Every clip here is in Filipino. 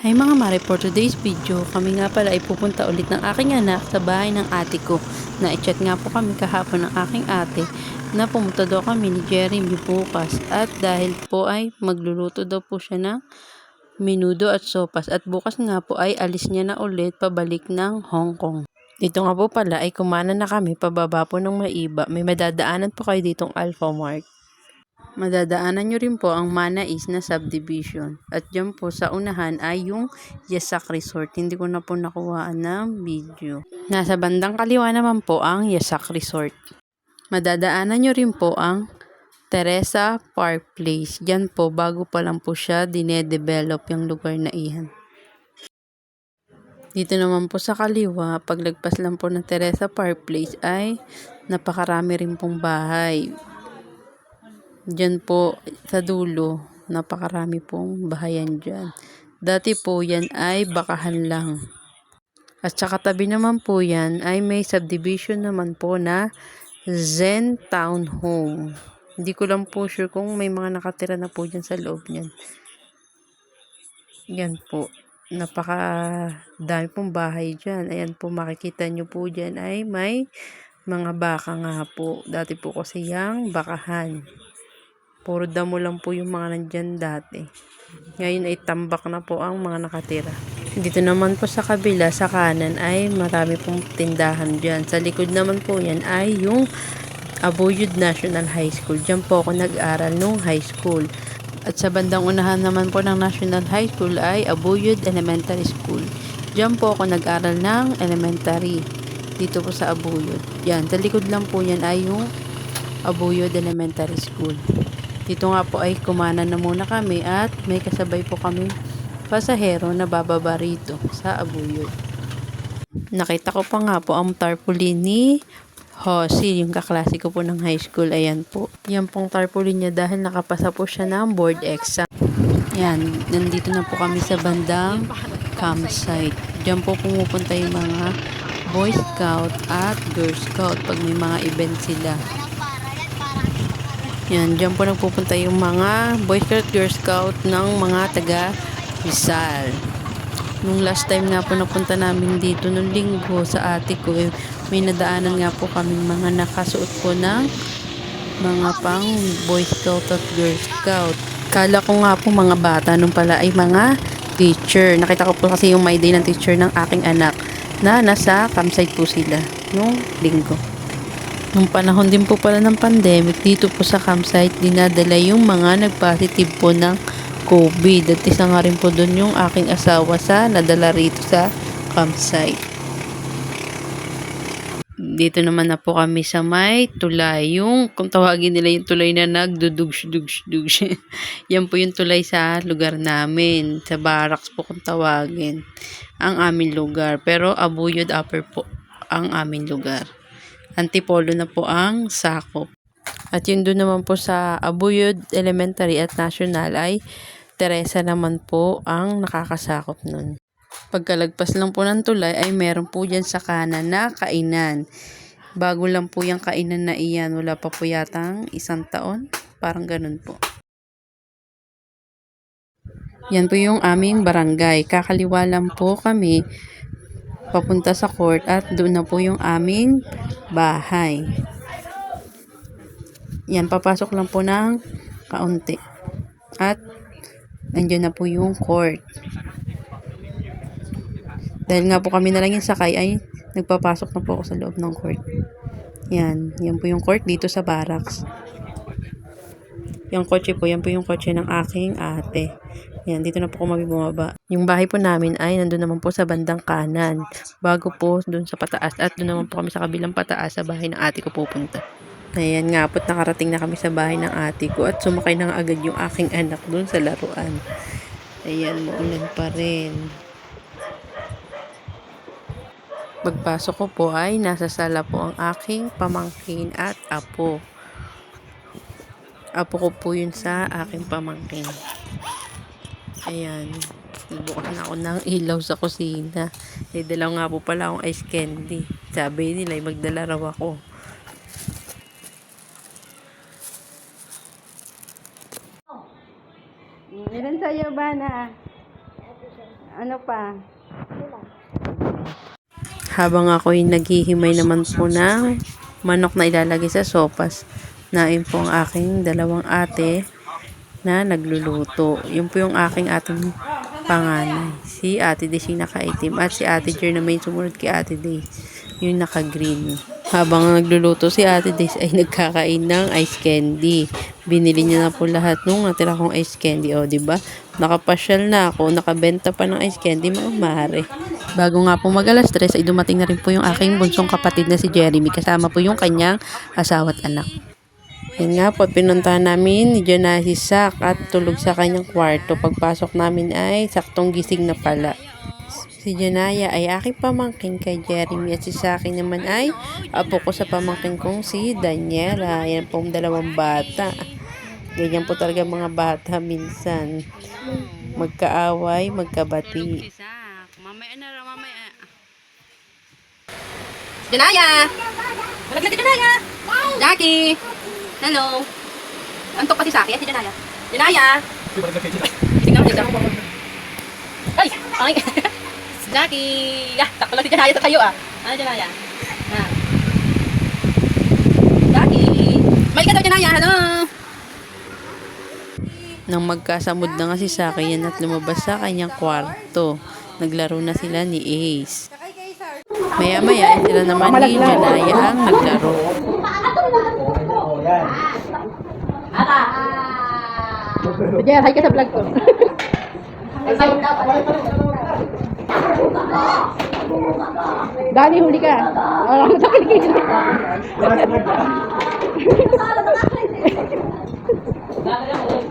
Ay mga mare, for today's video, kami nga pala ay pupunta ulit ng aking anak sa bahay ng ate ko. Na-chat nga po kami kahapon ng aking ate na pumunta daw kami ni Jeremy bukas. At dahil po ay magluluto daw po siya ng menudo at sopas. At bukas nga po ay alis niya na ulit pabalik ng Hong Kong. Dito nga po pala ay kumana na kami pababa po ng Maiba. May madadaanan po kayo ditong Alphamart. Madadaanan nyo rin po ang Manais na subdivision. At dyan po sa unahan ay yung Yasak Resort. Hindi ko na po nakuhaan ng video. Nasa bandang kaliwa naman po ang Yasak Resort. Madadaanan nyo rin po ang Teresa Park Place. Dyan po, bago pa lang po siya dinedevelop yung lugar na iyan. Dito naman po sa kaliwa, paglagpas lang po ng Teresa Park Place ay napakarami rin pong bahay. Diyan po sa dulo, napakarami pong bahayan dyan. Dati po yan ay bakahan lang. At sa katabi naman po yan ay may subdivision naman po na Zen Town Home. Hindi ko lang po sure kung may mga nakatira na po dyan sa loob niyan. Yan po. Napaka dami pong bahay dyan. Ayan po, makikita nyo po dyan ay may mga baka nga po. Dati po kasi yung bakahan. Puro damo lang po yung mga nandyan dati. Ngayon ay tambak na po ang mga nakatira. Dito naman po sa kabila, sa kanan ay marami pong tindahan dyan. Sa likod naman po yan ay yung Abuyod National High School. Diyan po ako nag-aral nung high school. At sa bandang unahan naman po ng National High School ay Abuyod Elementary School. Diyan po ako nag-aral ng elementary. Dito po sa Abuyod. Yan, sa likod lang po yan ay yung Abuyod Elementary School. Dito nga po ay kumana na muna kami at may kasabay po kami pasahero na bababa rito sa Abuyod. Nakita ko pa nga po ang tarpaulin ni Hosi, yung kaklase ko po ng high school. Ayan po. Yan pong tarpaulin niya dahil nakapasa po siya ng board exam. Yan, nandito na po kami sa bandang campsite. Diyan po pumupunta yung mga Boy Scout at Girl Scout pag may mga event sila. Yan, dyan po nagpupunta yung mga Boy Scout, Girl Scout ng mga taga Rizal. Nung last time nga po napunta namin dito nung linggo sa ate ko, may nadaanan nga po kaming mga nakasuot po ng mga pang Boy Scout at Girl Scout. Kala ko nga po mga bata, nung pala ay mga teacher. Nakita ko po kasi yung my day ng teacher ng aking anak na nasa campsite po sila nung linggo. Nung panahon din po pala ng pandemic, dito po sa campsite, dinadala yung mga nagpositive po ng COVID. At isa nga rin po doon yung aking asawa sa nadala rito sa campsite. Dito naman na po kami sa may tulay. Yung, kung tawagin nila yung tulay na nagdudugs-dugs-dugs. Yan po yung tulay sa lugar namin. Sa barracks po kung tawagin. Ang aming lugar. Pero Abuyod Upper po ang aming lugar. Antipolo na po ang sakop. At yun doon naman po sa Abuyod Elementary at National ay Teresa naman po ang nakakasakop nun. Pagkalagpas lang po ng tulay ay meron po dyan sa kanan na kainan. Bago lang po yung kainan na iyan. Wala pa po yatang 1 taon. Parang ganun po. Yan po yung aming barangay. Kakaliwa lang po kami papunta sa court at doon na po yung aming bahay. Yan, papasok lang po ng kaunti. At nandiyan na po yung court. Dahil nga po kami na lang yung sakay ay nagpapasok na po ako sa loob ng court. Yan, yan po yung court dito sa barracks. Yung kotse po, yan po yung kotse ng aking ate. Yan, dito na po kami bumaba. Yung bahay po namin ay nandun naman po sa bandang kanan. Bago po dun sa pataas. At dun naman po kami sa kabilang pataas sa bahay ng ate ko pupunta. Ayan nga po't nakarating na kami sa bahay ng ate ko. At sumakay na nga agad yung aking anak dun sa laruan. Ayan, maulan pa rin. Pagpasok ko po ay nasa sala po ang aking pamangkin at apo. Apo ko po yun sa aking pamangkin. Ayan. Nagbukas na ako ng ilaw sa kusina. May dalaw nga po pala akong ice candy. Sabi nila, magdala raw ako. Ilan sa'yo ba na? Ano pa? Habang ako'y naghihimay naman po ng manok na ilalagay sa sopas, nain po ang aking dalawang ate na nagluluto. Yun po yung aking ating panganay. Si Ate Daisy nakaitim at si Ate Jer na may sumunod kay Ate Daisy, yung naka-green. Habang nagluluto si Ate Daisy ay nagkakain ng ice candy. Binili niya na po lahat nung natira kong ice candy. O, diba? Nakapasyal na ako, nakabenta pa ng ice candy, mga mare. Bago nga po mag-alas 3 ay dumating na rin po yung aking bunsong kapatid na si Jeremy. Kasama po yung kanyang asawa at anak. Yan nga po, pinuntahan namin ni Janaya si Sak at tulog sa kanyang kwarto. Pagpasok namin ay saktong gising na pala. Si Janaya ay aking pamangkin kay Jeremy at si Saki naman ay apo ko sa pamangkin kong si Daniela. Yan po ang dalawang bata. Ganyan po talaga mga bata minsan. Magkaaway, magkabati. Mamaya na raw, mamaya. Janaya! Malaglag si Janaya! Jackie! Hello! Antok pa si Saki at si Janaya. Janaya! Tingnan mo dito. Ay! Ay! Jackie! Takto lang si Janaya sa tayo Ano Janaya? Jackie! May ka daw Janaya! Hello! Nang magkasamod na nga si Saki yan at lumabas sa kanyang kwarto. Naglaro na sila ni Ace. Maya-maya sila naman ni Janaya ang naglaro. Sige, hi ka sa vlog ko. Dani, huli ka. Wala mo sa kilikili.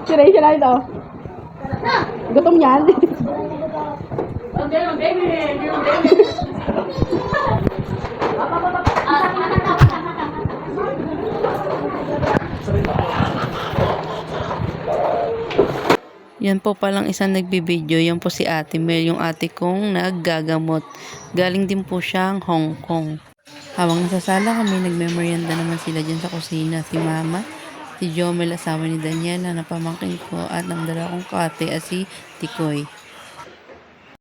Siray siya lang ito. Gutom yan. Yan po palang isang nagbibideo. Yan po si Ate Mel, yung ate kong naggagamot. Galing din po siyang Hong Kong. Habang nasa sala kami, nagmemorianda naman sila dyan sa kusina. Si Mama, si Jomel, asawa ni Daniela na pamangkin ko, at ang dala kong kate at si Tikoy.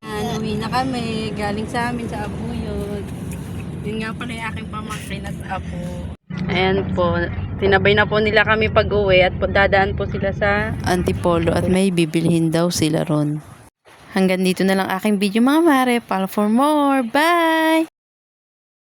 Uwi na kami. Galing sa amin sa Abuyod. Yun nga pala yung aking pamangkin at apo. Ayan po. Tinabay na po nila kami pag-uwi at dadaan po sila sa Antipolo at may bibilhin daw sila ron. Hanggang dito na lang aking video mga mare. Follow for more. Bye!